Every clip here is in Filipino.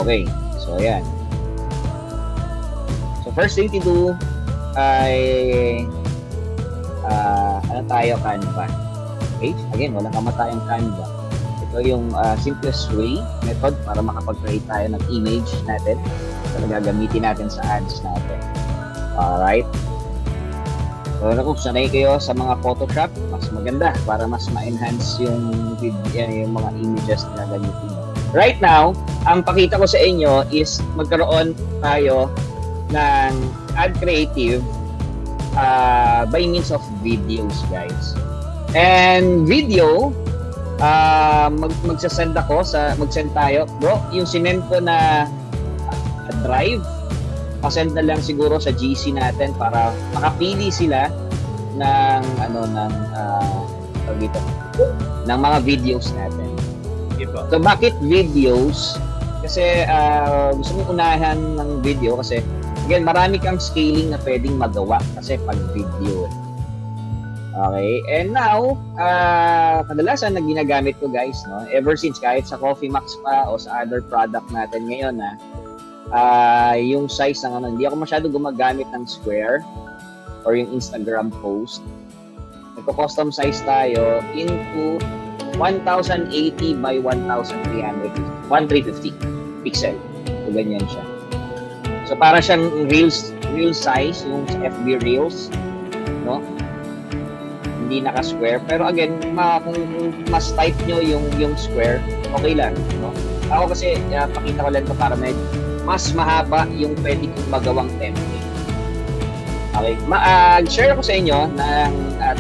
Okay. So, ayan. So, first thing to do ay ano tayo, Canva. Okay? Again, walang kamatayang Canva. Ito yung simplest way, method para makapag-create tayo ng image natin na gagamitin natin sa ads natin. Alright? So, kung sanay kayo sa mga Photoshop, mas maganda para mas ma-enhance yung mga images na gagamitin mo. Right now, ang pakita ko sa inyo is magkaroon tayo ng ad creative by means of videos, guys. And video, magsasend tayo. Bro, yung sinend ko na drive, pasend na lang siguro sa GC natin para makapili sila ng ng mga videos natin. So, bakit videos? Kasi gusto mong unahan ng video kasi again, marami kang scaling na pwedeng magawa kasi pag video. Okay, and now, kadalasan na ginagamit ko, guys, no? Ever since, kahit sa Coffee Max pa o sa other product natin ngayon, yung size ng hindi ako masyado gumagamit ng square or yung Instagram post. Nagko-custom size tayo into 1080 by 1350 pixel. So, ganyan siya. So, para siyang real size, yung FB Reels, no? Hindi naka-square. Pero again, kung mas type nyo yung square, okay lang, no? Ako kasi, pakita ko lang ito para mas mahaba yung pwede kong magawang template. Okay? Share ko sa inyo ng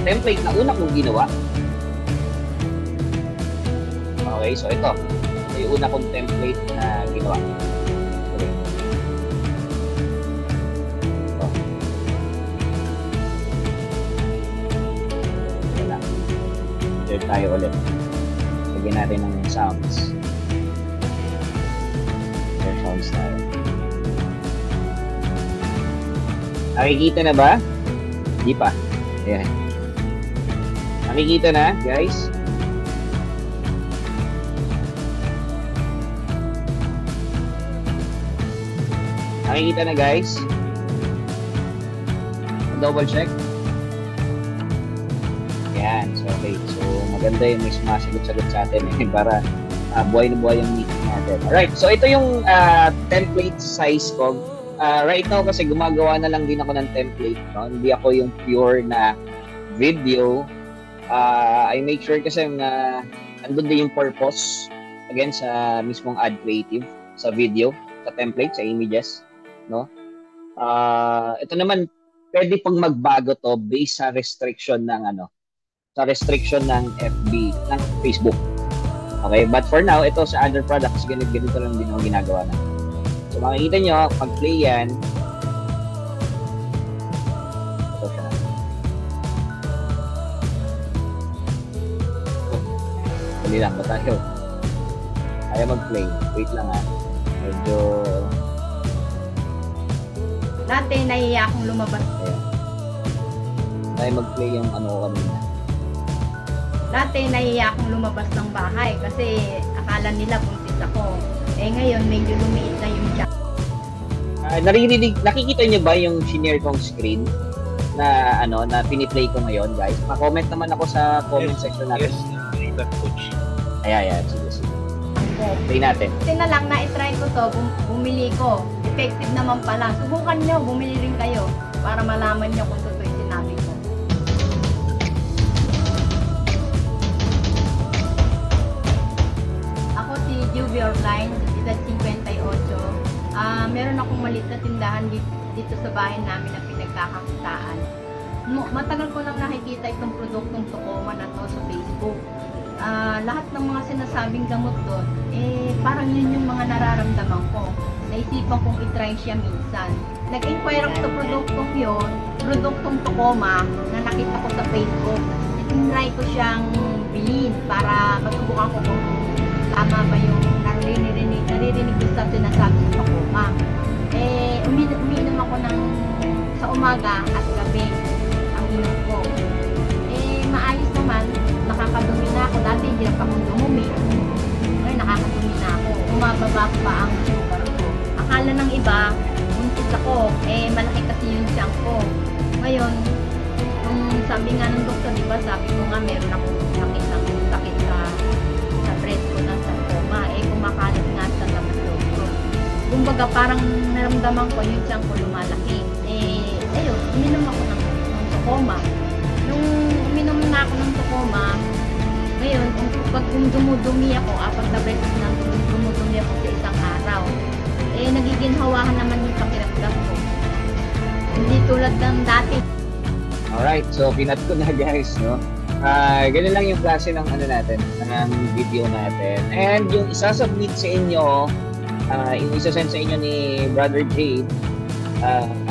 template na una kong ginawa. Okay, so ito. Yung una kong template na ginawa. Okay. Ito. Wala. Share tayo ulit. Lagyan natin ng sounds. Share sounds tayo. Nakikita na ba? Hindi pa. Ayan. Nakikita na, guys? Nakikita na, guys? Double check. Ayan. So, okay. So, maganda yung may sumasagot-sagot sa atin para buhay na buhay yung meeting natin. Alright. So, ito yung template size ko. Right now, kasi gumagawa na lang din ako ng template. No? Hindi ako yung pure na video. I make sure kasi na andun din yung purpose again sa mismong ad creative, sa video, sa template, sa images. No? Ito naman pwede pang magbago to based sa restriction ng sa restriction ng FB, ng Facebook. Okay, but for now ito sa other products ganito lang din ang ginagawa na. So makikita nyo pag play yan, ito siya. Dali lang ba tayo? Kaya mag-play. Wait lang medyo dati nahiya akong lumabas. Tayo mag-play yung kanina. Dati nahiya akong lumabas ng bahay kasi akala nila buntis ako. Ngayon medyo lumiit na yung chat. Nakikita niyo ba yung shinare kong screen na na pini-play ko ngayon, guys? Pa-comment naman ako sa comment section natin. Yes, coach. Ayan, sige. Play natin. Kasi na lang na-try ko to, bumili ko. Effective naman pala. Subukan nyo, bumili rin kayo para malaman nyo kung totoo yung sinabi ko. Ako si Juvie Orline, edad 58. Meron akong maliit na tindahan dito sa bahay namin na pinagkakakitaan. Matagal ko nang nakikita itong produktong Tocoma na to sa Facebook. Lahat ng mga sinasabing gamot doon, parang yun yung mga nararamdaman ko. Naisipan kong itry siya minsan. Nag-inquire ako sa produktong Tocoma na nakita ko sa Facebook. Tinry ko siyang bilhin para masubukan ko kung tama ba yung naririnig ko sa sinasabi sa Tocoma. Uminom ako sa umaga at gabi ang inom ko. Maayos naman, nakakadumi na ako. Dati hindi na akong dumumi. Ngayon nakakadumi na ako. bumababa pa ang sugar ko. Akala ng iba, buntis ako, malaki kasi yung tiyan ko. Ngayon, nung sabi nga ng doktor, di ba, sabi ko nga meron akong sakit sa breast ko ng sarcoma. Kumakalat nga sa labas ko. Kumbaga, parang naramdaman ko yung tiyan ko lumalaki. Ayun, uminom ako ng Tocoma. Nung uminom na ako ng Tocoma, ngayon, kung dumudumi ako, 4 na beses na dumudumi ako sa isang araw, nagiging hawahan naman yung pakiramdam ko. Hindi tulad ng dati. Alright, so pinat ko na guys, no? Ganun lang yung klase ng ano natin, ng video natin. And yung isasubmit sa inyo, yung isasend sa inyo ni Brother Jade,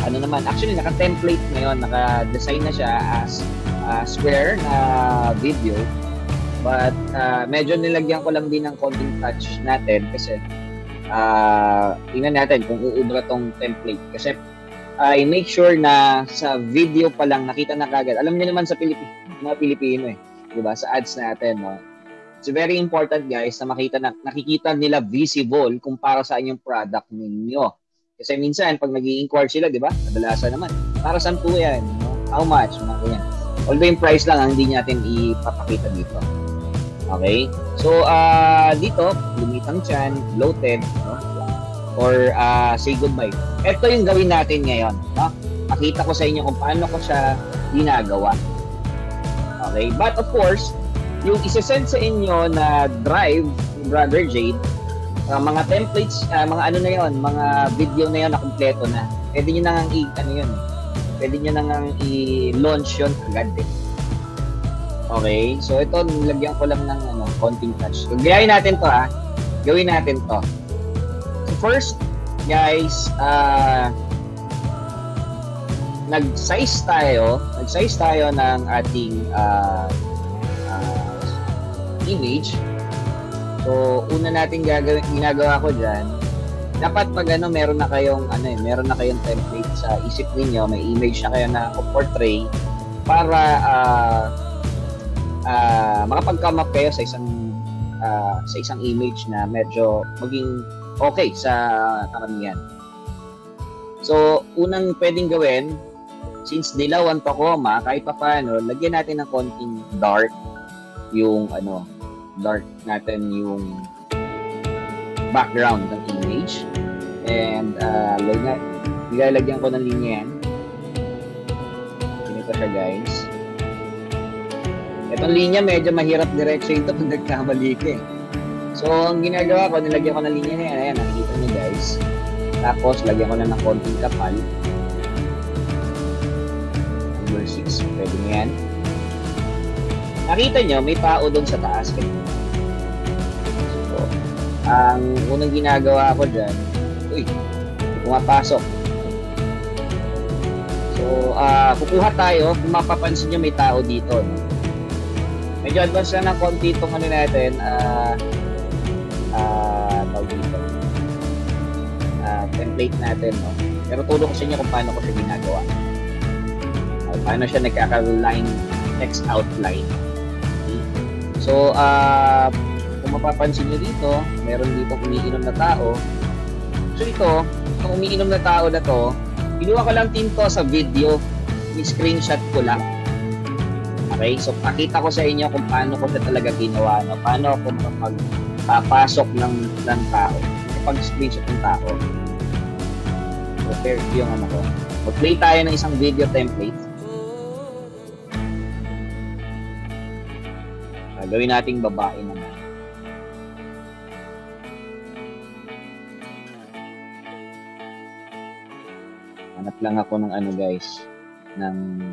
ano naman, actually naka-template ngayon, naka-design na siya as square na video. But medyo nilagyan ko lang din ng konting touch natin kasi tingnan natin kung uubra tong template. Kasi I make sure na sa video pa lang nakita na kagad. Alam niyo naman sa mga Pilipino diba? Sa ads natin, no? It's very important guys na nakikita nila visible kung para saan yung product ninyo. Kasi minsan pag nag-i-inquire sila, diba? Kadalasan naman, para saan po yan? No? How much? Mga yan. Although yung price lang ang hindi natin ipapakita dito. Okay? So, dito, lumitang tiyan, bloated, no? Or say goodbye. Ito yung gawin natin ngayon. No? Pakita ko sa inyo kung paano ko siya ginagawa. Okay? But of course, yung isesend sa inyo na drive ni Brother Jade, mga templates, mga ano na yon, mga video na yon na kompleto na. Pwede nyo nang pwede nyo nang i-launch yun agad eh. Okay, so ito nilagyan ko lang ng konting touch. So gawin natin to Gawin natin to. So first, guys, nag-size tayo ng ating image. So una natin ginagawa ko diyan, dapat pag meron na kayong template sa isip niyo, may image na kayo na portray para makapag-come up kayo sa isang image na medyo maging okay sa karamihan. So, unang pwedeng gawin, since dilaw ang Tocoma, kahit pa paano, lagyan natin ng konting dark yung background ng image. And ilalagyan ko ng linya yan. Ganito siya guys. Itong linya medyo mahirap diretso ito pag nagkamali ka eh. So, ang ginagawa ko, nilagyan ko ng linya na yan. Ayan, nakikita nyo guys. Tapos, lagyan ko na ng konting kapal. Number 6, pwede nyo yan. Nakita nyo, may tao doon sa taas. So, ang unang ginagawa ko dyan, pumapasok. So, kukuha tayo. Kung mapapansin nyo, may tao dito. No? Medyo advance na ng konti itong natin, template natin, no? Pero turo ko sa inyo kung paano ko siya ginagawa. Paano siya nagkaka-line, text outline. Okay? So, kung mapapansin nyo dito, meron dito umiinom na tao. So, ito, itong umiinom na tao na to, pinuha ko lang tinto sa video, ni-screenshot ko lang. Okay, so pakita ko sa inyo kung paano ko siya talaga ginawa, no? Paano ako magpapasok ng tao, pag-screenshot ng tao. Prepare yung ko. Mag-play tayo ng isang video template. Gawin nating babae naman. Hanap lang ako ng guys, ng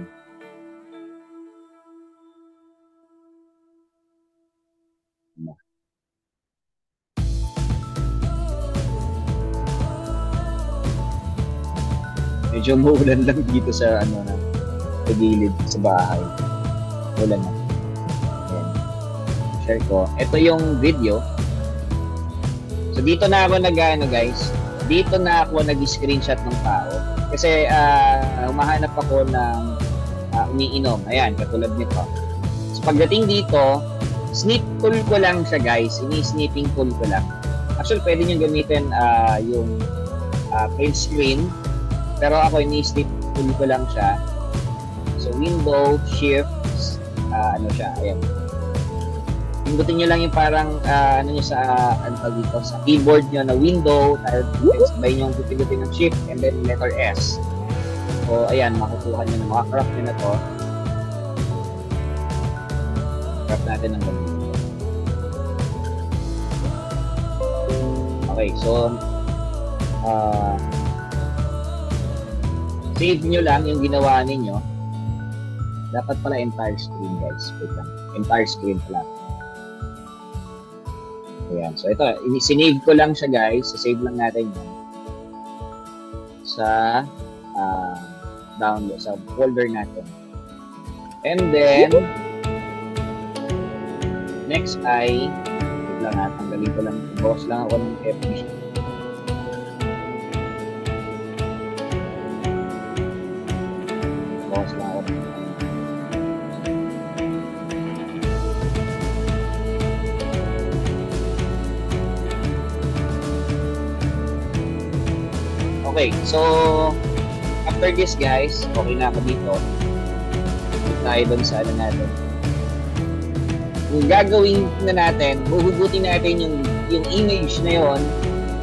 medyo maulan lang dito sa sa gilid sa bahay. Ulan na. Ayan. Share ko. Ito yung video. So dito na ako guys. Dito na ako nag-screenshot ng tao. Kasi humahanap ako ng umiinom. Ayan, katulad nito. So pagdating dito, snip tool ko lang siya guys. Ini-snipping tool ko lang. Actually, pwede nyo gamitin yung print screen. Pero ako, ini-slip tool ko lang siya. So, window, shift, ano siya, ayan. Pindutin nyo lang yung parang, ano nyo sa, dito, sa keyboard nyo na window, sabay nyo pindutin ng shift, and then letter S. So, ayan, makukuha nyo na, makakraft nyo na to. Craft natin ng ganito. Okay, so, save nyo lang yung ginawa ninyo. Dapat pala entire screen, guys. Wait lang. Entire screen pala. Ayan. So, ito. Sinave ko lang siya, guys. Save lang natin yun. Sa download, sa folder natin. And then, next ay, wait lang natin. Tanggalin ko lang. Boss lang ako ng FB. Okay, so after this, guys, okay na ako dito. Click tayo doon sa ano natin. Yung gagawin na natin, huhugutin natin yung image na yon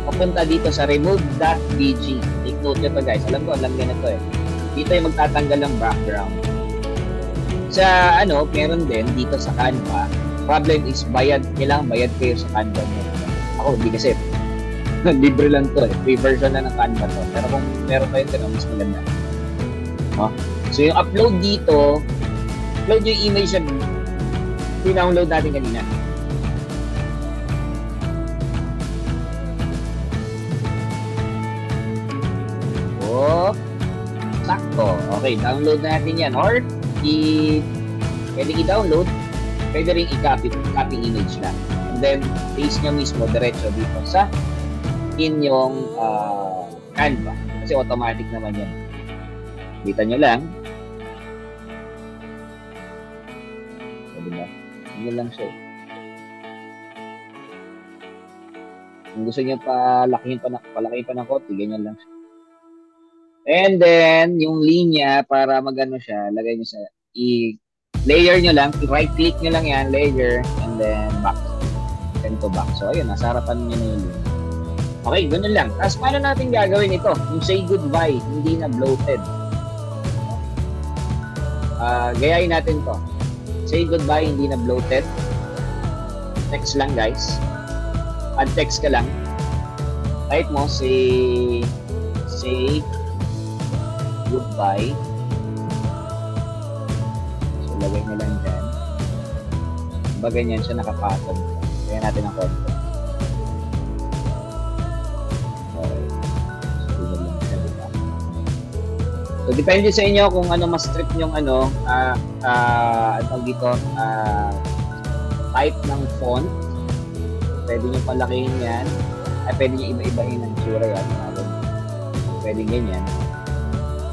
papunta dito sa remove.bg. Take note nyo to, guys. Alam nyo na to eh. Dito yung magtatanggal ng background. Sa ano, meron din dito sa Canva. Problem is bayad. Kailangan bayad kayo sa Canva mo. Ako, hindi kasi. Libre lang to eh. Free version na ng Canva to. Pero kung meron kayo ito, mas maganda. Oh. So yung upload dito, upload yung image na pinownload natin kanina. Oh, sakto. Okay, download natin yan. Or, pwede i-download, pwede rin i-copy image lang. And then, paste nyo mismo, diretso dito sa inyong Canva. Kasi automatic naman yan. Kita nyo lang. Pwede ba? Ano lang siya. Kung gusto nyo palakihin pa ng konti, ganyan lang siya. And then, yung linya, para magano siya, lagay nyo sa, layer nyo lang, right click nyo lang yan, layer, and then back. Send to back. So, ayun, nasa harapan nyo na yung linya. Okay, ganun lang. Tapos, paano natin gagawin ito? Yung say goodbye, hindi na bloated. Gayahin natin to. Say goodbye, hindi na bloated. Text lang, guys. Add text ka lang. Type mo, say goodbye. So, lagay nyo lang dyan. Diba ganyan siya nakapatong. Kaya natin ang konti. So, depende sa inyo kung ano mas strict yung ano, dito, type ng font. Pwede nyo palakihin yan. Pwede nyo iba-ibahin ang tsura yan. Pwede ganyan.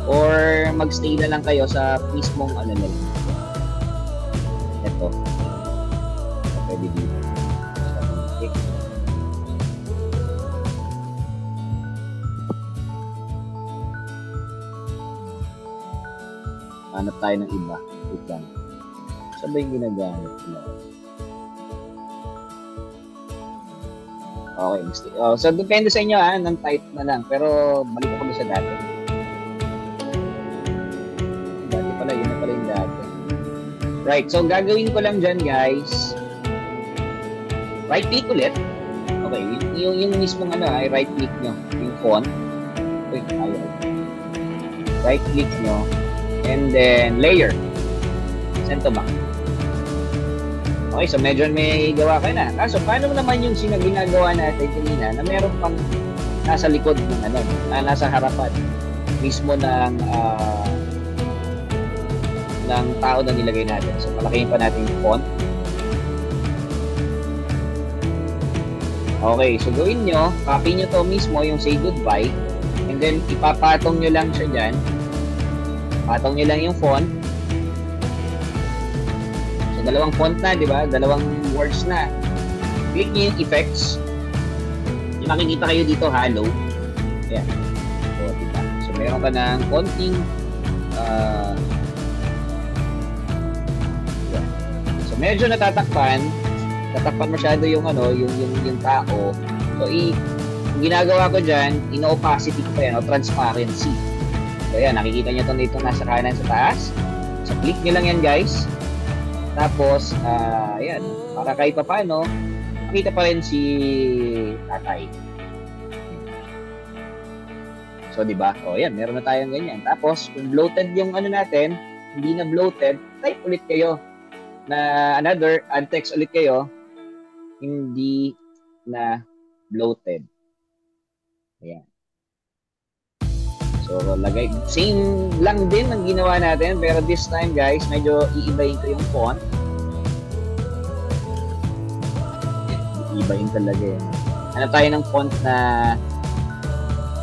Or mag-stay na lang kayo sa mismong ano na lang. Ito. Pwede dito. Okay. Hanap tayo ng iba. Wait lang. Sabay ginagamit ko. Okay, mistake. Oh, so depende sa inyo ng type na lang. Pero balik ako sa dati. Dati pala, yun na pala yung dati. Right, so gagawin ko lang dyan, guys. Right click ulit. Okay, yung mismong ano ay right click nyo. Yung font. Wait, ayaw. Right click nyo. And then, layer. Send to back. Okay, so medyo may gawa ka na. Kaso, paano naman yung ginagawa natin kanina na meron pang nasa likod ng ano, nasa harapan mismo ng tao na nilagay natin. So, palakihin pa natin yung font. Okay, so gawin nyo, copy nyo to mismo yung say goodbye. And then, ipapatong nyo lang siya dyan. Patong nyo lang yung font. So, dalawang font na, di ba? Dalawang words na. Click nyo yung effects. Yung makikita kayo dito, hollow. Ayan. So, diba? So, meron ka ng konting yeah. So, medyo natatakpan masyado yung yung tao. So, yung ginagawa ko dyan, ino-opacity ko pa yan, o transparency. So, ayan, nakikita nyo dito nasa kanan sa taas. So, click nyo lang yan, guys. Tapos, ayan, para kahit pa paano, makita pa rin si tatay. So, di ba? O, yan, meron na tayong ganyan. Tapos, kung bloated yung natin, hindi na bloated, type ulit kayo na add text ulit kayo, hindi na bloated. Ayan. So, same lang din ang ginawa natin, pero this time, guys, medyo iibahin ko yung font. Iibahin talaga yun. Ano tayo ng font na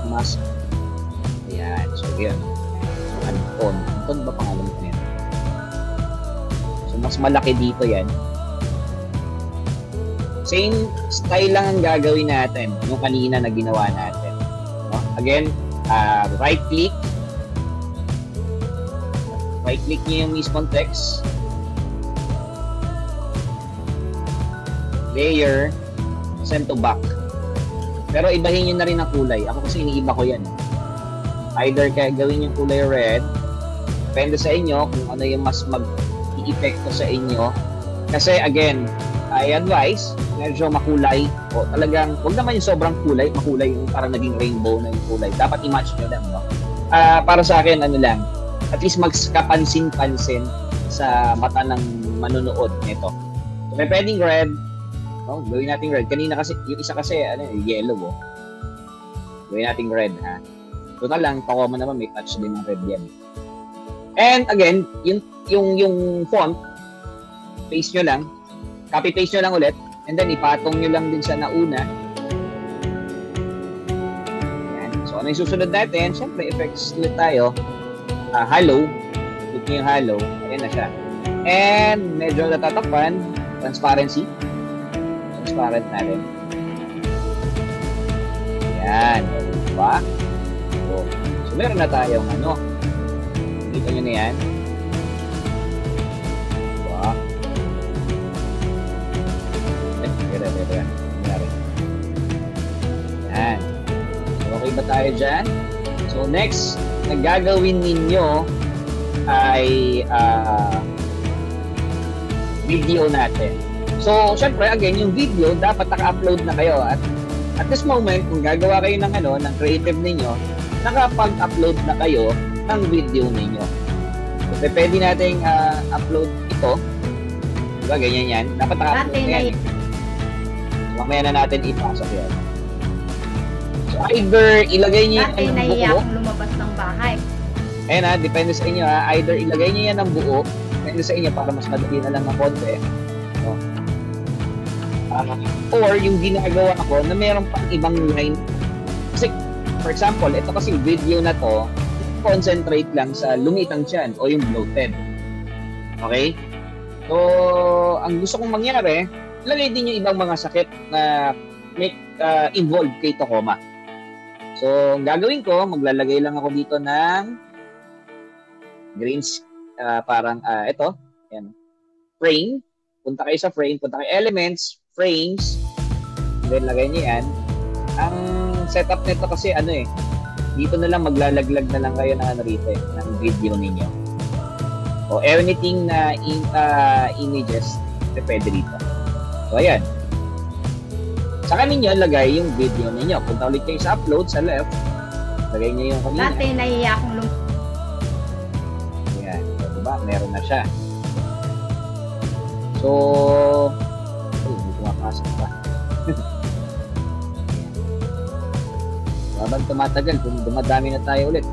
mas... Ayan. So, yun. So, Anton ba pangalan ko nito? So, mas malaki dito yan. Same style lang ang gagawin natin yung kanina na ginawa natin. No? Again, right click nyo yung mismong text, layer, send to back. Pero ibahin nyo na rin ang kulay. Ako kasi iniiba ko yan. Either kaya gawin yung kulay red, depende sa inyo kung ano yung mas mag-i-epekto sa inyo. Kasi again, I advise medyo makulay o talagang huwag naman yung sobrang makulay yung parang naging rainbow na yung kulay. Dapat i-match nyo lang, no? Para sa akin, lang, at least magkapansin-pansin sa mata ng manonood nito. So, may pwedeng red, no? Gawin natin red. Kanina kasi, yung isa kasi, yellow, oh. Gawin natin red, ha? Total lang, Tacoma naman, may touch din ng red yan. And again, yung font, paste nyo lang, copy-paste nyo lang ulit, and then ipatong nyo lang din sa nauna. Ayan. So, ano yung susunod natin? Siyempre, effects ulit tayo. Hollow. Click nyo yung hollow. Ayan na siya. And, medyo natatakpan. Transparency. Transparent natin. Ayan. Diba? So, meron na tayong Kita nyo na yan. Diba? Yan. So, okay ba tayo dyan? So, next na gagawin ninyo ay video natin. So, syempre, again, yung video, dapat naka-upload na kayo. At this moment, kung gagawa kayo ng creative ninyo, nakapag-upload na kayo ng video ninyo. So, pwede nating upload ito. Diba, ganyan yan. Dapat naka-upload na yan. Mamaya na natin ipasok yan. So, either ilagay niyo yan ng buo. Nahiya akong lumabas ng bahay. Ayan depende sa inyo ha. Either ilagay niyo yan ng buo, depende sa inyo para mas madali na lang ng konti. No? Or yung ginagawa ko na meron pang ibang line. Kasi, for example, ito kasi video na to, concentrate lang sa lumitang tiyan o yung bloated. Okay? So, ang gusto kong mangyari, lagay din yung ibang mga sakit na may involved kay Tacoma. So, ang gagawin ko, maglalagay lang ako dito ng greens, parang ito, yan, frame. Punta kayo sa frame, punta kayo elements, frames, then lagay niyo yan. Ang setup nito kasi dito na lang maglalaglag na lang kayo ng rito ng video ninyo. O anything na images, pwede dito. So, ayan. Saka ninyo, lagay yung video ninyo. Punta ulit kayo sa upload, sa left. Lagay nyo yung kanina. Dati, nahiya akong Ayan. So, diba? Meron na siya. So, hindi pumapasok pa. Habang tumatagal, dumadami na tayo ulit.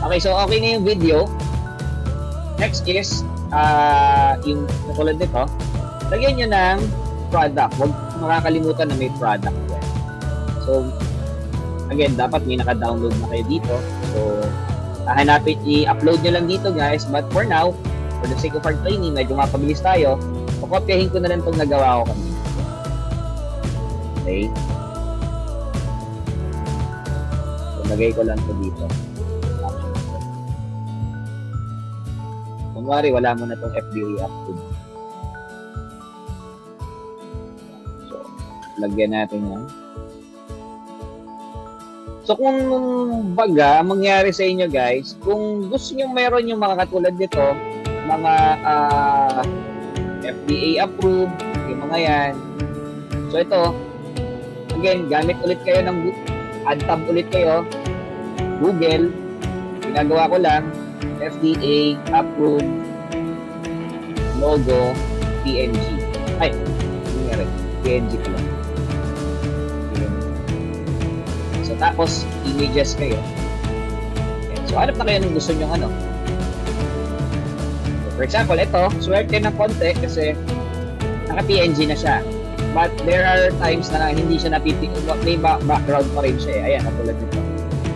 Okay, so okay na yung video. Next is, yung katulad nito, lagyan nyo ng product. Huwag makakalimutan na may product yan. So, again, dapat may naka-download na kayo dito. So, hanapin, i-upload nyo lang dito, guys. But for now, for the sake of our training, medyo mapabilis tayo. Pakopyahin ko na lang itong nagawa ko kanina. Okay? So, lagay ko lang to dito. Kunwari, wala mo na itong FDA approved. So, lagyan natin yan. So, kung baga, mangyari sa inyo guys, kung gusto nyo meron yung mga katulad nito, mga FDA approved, yung mga yan. So, ito, again, gamit ulit kayo ng add tab ulit kayo, Google, ginagawa ko lang, FDA approved logo PNG. Ay, nangyari, PNG ko lang. So, tapos, images kayo. So, hanap na kayo ng gusto nyo ano. So, for example, ito, swerte ng konti kasi naka-PNG na siya. But there are times na hindi siya may background pa rin siya eh. Ayan, natulad nito.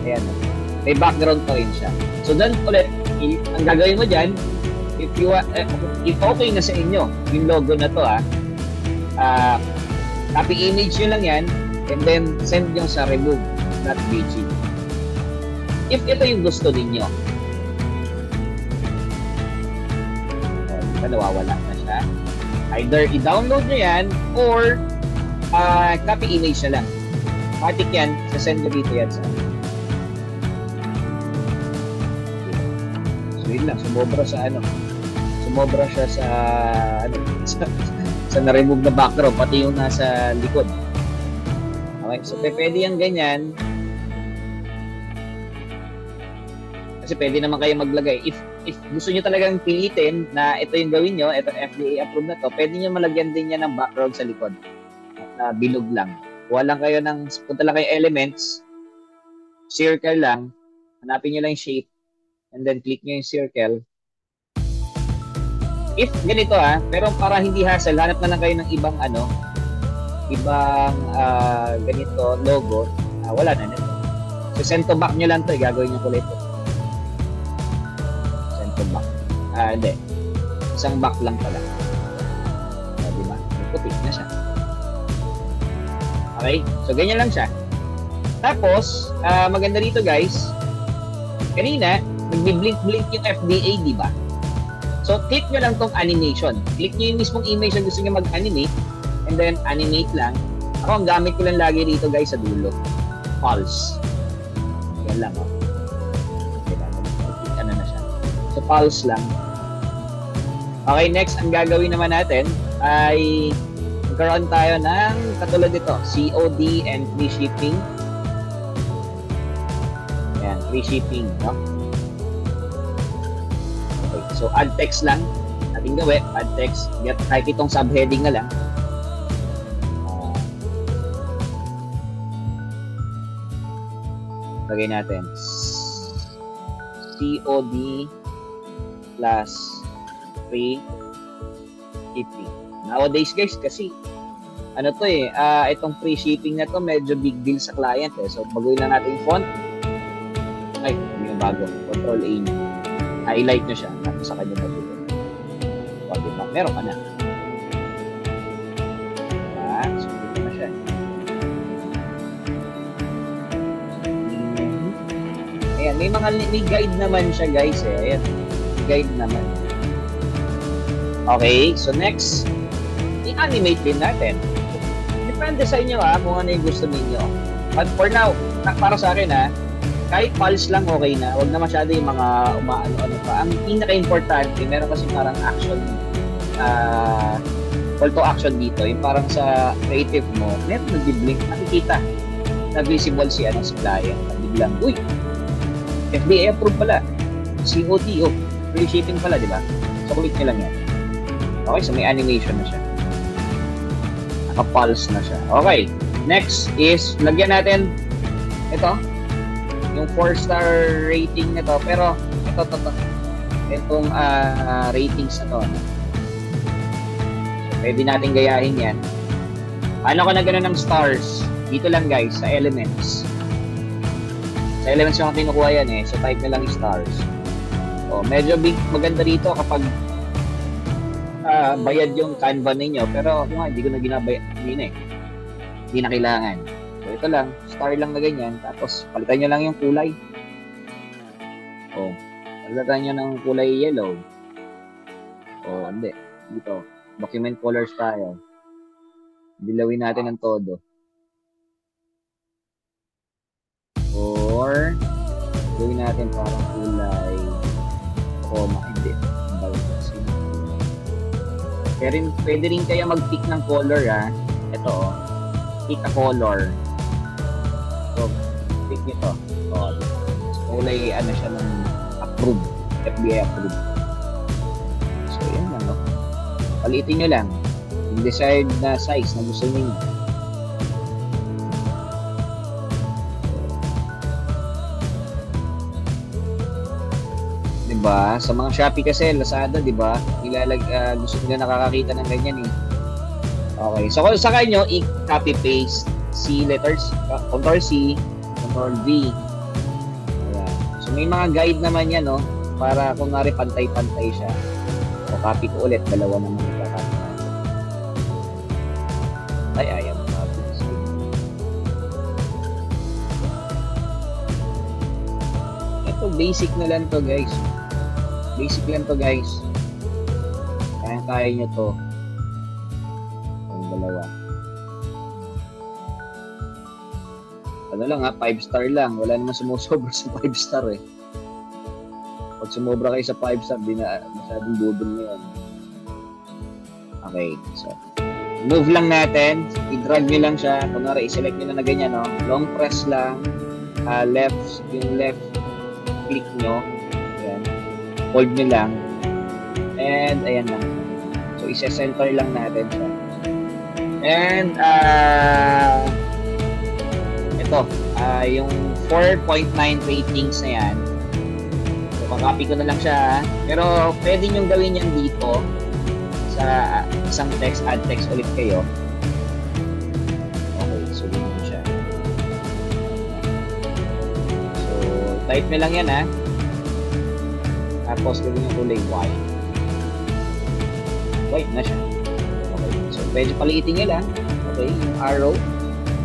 Ayan. May background pa rin siya. So, then ulit, ang gagawin mo dyan, if okay na sa inyo, yung logo na to copy image nyo lang yan, and then send nyo sa remove.bg. If ito yung gusto ninyo, nawawala na siya. Either i-download nyo yan or copy image na lang. Matik yan, sasend nyo dito yan sa so yun lang, sumobra siya sa sa na-remove na background, pati yung nasa likod. Okay, so pwede yan ganyan. Kasi pwede naman kayo maglagay. If gusto nyo talagang pilitin na ito yung gawin nyo, ito FDA approved na to, pwede nyo malagyan din yan ng background sa likod. Na bilog lang. Kuha lang kayo punta lang kayo elements, circle lang, hanapin nyo lang yung shape, and then click nyo yung circle. If ganito pero para hindi hassle, hanap na lang kayo ng ibang ganito logo, wala na nito. So send to back nyo lang to, gagawin nyo ulit ito. Back. Hindi. Isang back lang pala. Diba? Puti na siya. Okay? So, ganyan lang siya. Tapos, maganda dito guys, kanina, nagbi-blink-blink yung FDA, diba? So, click nyo lang tong animation. Click nyo yung mismong image na gusto nyo mag-animate, and then animate lang. Ako, ang gamit ko lang lagi dito guys sa dulo. Pulse. Yan lang, So, pulse lang. Okay, next, ang gagawin naman natin ay magkaroon tayo ng katulad dito, COD and free shipping. Ayan, free shipping, no? Okay, so add text lang. Ating gawin, add text. Type itong subheading na lang. Lagay natin COD plus free shipping. Nowadays guys, kasi itong free shipping na to medyo big deal sa client So baguhin lang natin yung font. Ay, hindi yung bago. Control A nyo. Highlight nyo siya. Tapos sa kanya baguhin. O, diba? Meron ka na. So dito na siya. Ayan, may guide naman siya guys Ayan. Guide naman. Okay, so next, i-animate din natin. Depende sa inyo kung ano yung gusto ninyo. But for now, para sa akin kahit pulse lang okay na. Huwag na masyado yung mga umaano-ano pa. Ang pinaka-importante, meron kasi parang action, call to action dito. Yung parang sa creative mo, meron nag-blink, nakikita na visible si client. Biglang, uy, FDA approved pala. COD, free shipping pala, di ba? So, click nyo lang yan. Okay, so may animation na siya. Naka-pulse na siya. Okay, next is, lagyan natin ito, yung 4-star rating nito. Pero, itong ratings na to. So, pwede natin gayahin yan. Paano ko na gano'n ng stars? Dito lang guys, sa elements. Sa elements yung kinukuha yan So, type na lang stars. So, medyo maganda dito kapag bayad yung Canva ninyo. Pero hindi ko na ginabayad. Hindi na kailangan. So, ito lang. star lang na ganyan, tapos palitan nyo lang yung kulay. Palitan nyo ng kulay yellow. Hindi. Dito, document colors tayo. Dilawin natin ng todo. Or, gawin natin parang kulay hindi. Pwede rin kaya mag-pick ng color, ha. Ito, pick a color. So, pick nyo to. Kulay, siya ng approve. FBI approve. So, yun lang, no? Palitin nyo lang yung desired na size na gusto nyo. Diba? Sa mga Shopee kasi, Lazada, diba? Gusto nila nakakakita ng ganyan eh. Okay. So, kung sa kanyo, i-copy paste C letters, Ctrl C, Ctrl V. Ayan. So, may mga guide naman yan, no? Para kung nga pantay-pantay siya. So, copy ko ulit. Dalawa naman i-copy natin. Ayaw. Copy. Ito, basic na lang to, guys. Basic lang to, guys. Kaya nyo to. Yung dalawa. Lang 5 star lang. Wala naman sumusobra sa 5 star eh. Pag sumobra kayo sa 5 star, di na masyadong budol nyo yun. Okay. So, move lang natin. I-drag nyo lang siya. Kunwari, i-select nyo na ganyan, no? Long press lang. Yung left click nyo. Ayan. Hold nyo lang. And, ayan lang. So, isa-center lang natin siya. And, ito, yung 4.9 ratings na yan. So, makapy ko na lang siya. Pero, pwede nyo gawin yan dito sa isang text, add text ulit kayo. Okay, so, dito siya. So, type nyo lang yan, ha. Tapos, gawin yung kulay white. White na siya. Okay. So, medyo paliitin nyo lang. Okay. Yung arrow.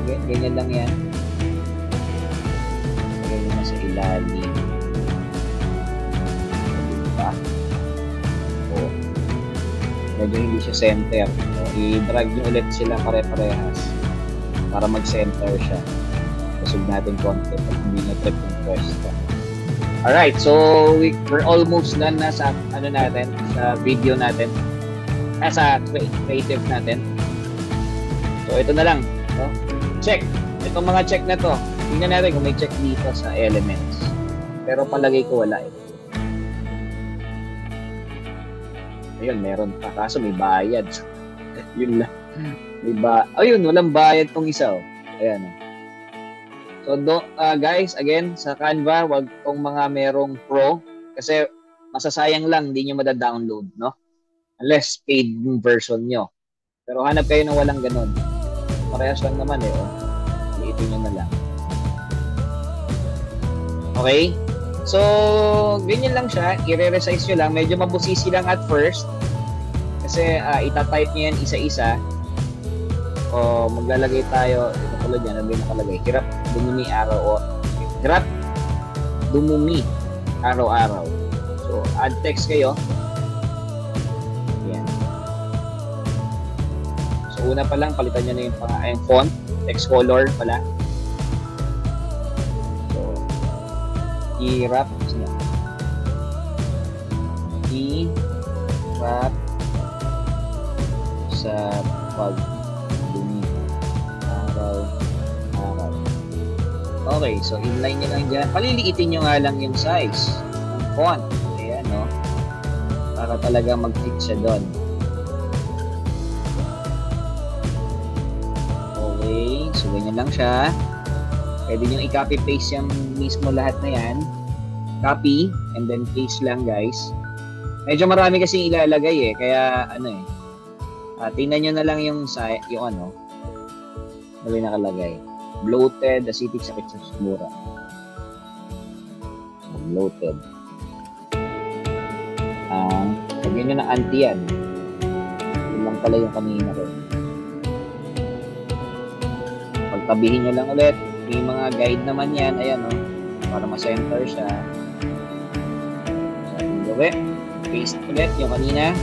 Okay. Ganyan lang yan. Ganyan na sa ilalim. Diba? O. Medyo hindi siya center. So, i-drag nyo ulit sila pare-parehas para mag-center siya. Pasog natin konti pag hindi na-trip yung pwesto. Alright, so we're almost done na sa natin, sa video natin, sa creative natin. So ito na lang, no? Check. Itong mga check na to, tingnan natin kung may check dito sa elements. Pero palagay ko wala ito. Ayun, meron pa. Kaso may bayad. Yun lang. Ayun, walang bayad tong isa. Oh. Ayan. So, guys, again, sa Canva, wag tong mga merong pro. Kasi masasayang lang, hindi nyo mada-download, no? Unless paid version nyo. Pero hanap kayo na walang ganun. Parehas lang naman eh, oh. Liitin nyo na lang. Okay? So, ganyan lang siya. I-resize nyo lang. Medyo mabusisi lang at first. Kasi itatype nyo yan isa-isa. O maglalagay tayo. Ito tulad yan. Ano ba yung nakalagay? Hirap dumumi hirap dumumi araw-araw. So, add text kayo. Yan. So, una pa lang, palitan nyo na yung font. Text color pala. I-wrap sa pagdumi araw-araw. Okay, so inline nyo lang dyan. Paliliitin nyo nga lang yung size ng font. Ayan, no? Para talaga mag-fit siya doon. Okay, so ganyan lang siya. Pwede nyo i-copy-paste yung mismo lahat na yan. Copy, and then paste lang, guys. Medyo marami kasi ilalagay eh. Kaya, tingnan nyo na lang yung ano yung nakalagay. Bloated, acidic, sakit sa mura. Bloated. Lagyan nyo ng anti yan. Yun lang pala yung kanina ko. Pagtabihin nyo lang ulit. May mga guide naman yan. Ayan, oh. Para ma-center siya. So, ating gawin. Paste ulit yung kanina.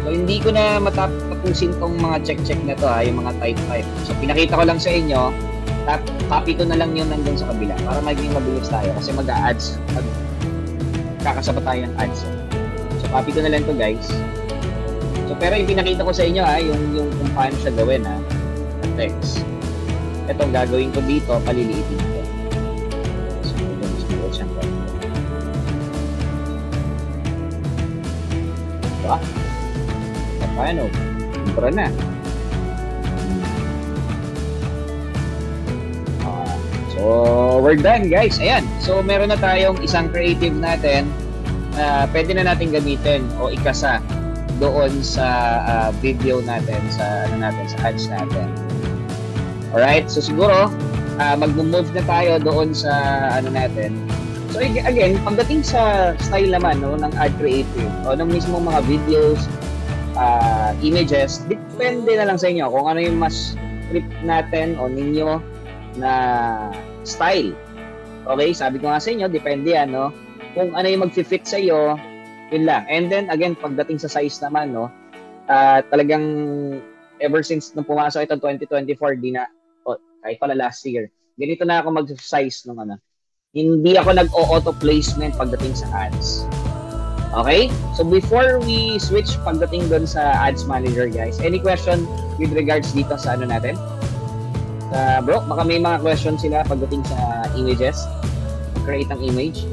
So, hindi ko na matapusin tong mga check-check na to, yung mga type. So, pinakita ko lang sa inyo. Copy ko na lang yun nandun sa kabila para maging mabilis tayo kasi mag-a-ads. Kakasaba tayo ng ads. So, copy ko na lang to, guys. So, pero yung pinakita ko sa inyo, yung kung paano siya gawin, na text. Ito, gagawin ko dito, paliliitin ko. So, ito, mas magawin siyang gawin. Diba? Paano? Intro na. So, we're done, guys. Ayan. So, meron na tayong isang creative natin na pwede na natin gamitin o ikasa doon sa video natin, sa ads natin. Alright? So, siguro, mag-move na tayo doon sa natin. So, again, pagdating sa style naman ng ad creative o ng mismong mga videos, images, depende na lang sa inyo kung ano yung mas trip natin o ninyo na style. Okay, sabi ko nga sa inyo, depende yan, no? Kung ano yung mag-fit sa iyo, yun lang. And then, again, pagdating sa size naman, no? Talagang, ever since nung pumasok ito 2024, kahit pala last year, ganito na ako mag-size nung Hindi ako nag-auto placement pagdating sa ads. Okay? So, before we switch pagdating doon sa ads manager, guys, any question with regards dito sa natin? Bro, baka may mga questions sila pagdating sa images, create ang image.